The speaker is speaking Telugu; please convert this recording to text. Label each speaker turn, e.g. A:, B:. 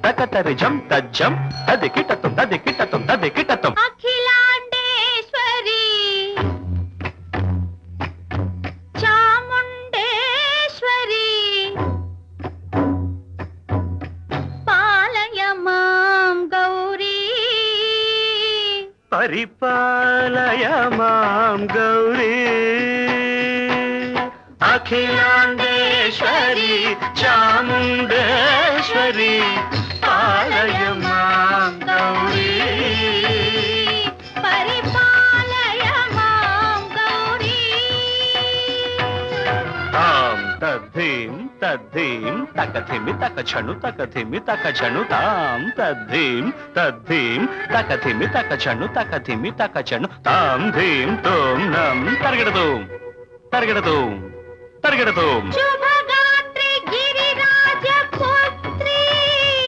A: తకతరి జం తజ్జం తదికిటతం తదికిటతం తదికిటతం.
B: అఖిలాండేశ్వరి చాముండేశ్వరి పాలయ మాం గౌరీ
A: పరిపాలయ మాం గౌరీ. అఖిలాండేశ్వరి చాముండేశ్వరి పాలయ మాం గౌరీ
B: పరిపాలయ మాం గౌరీ.
A: తాం తద్ధీం తద్ధీం తకధిమి తకచను తకధిమి తకచను తాం తద్ధీం తద్ధీం తకధిమి తకచను తకధిమి తకచను తాం ధీం తోం నం తరగడదు తరగడదు తరగడదు.
B: శుభ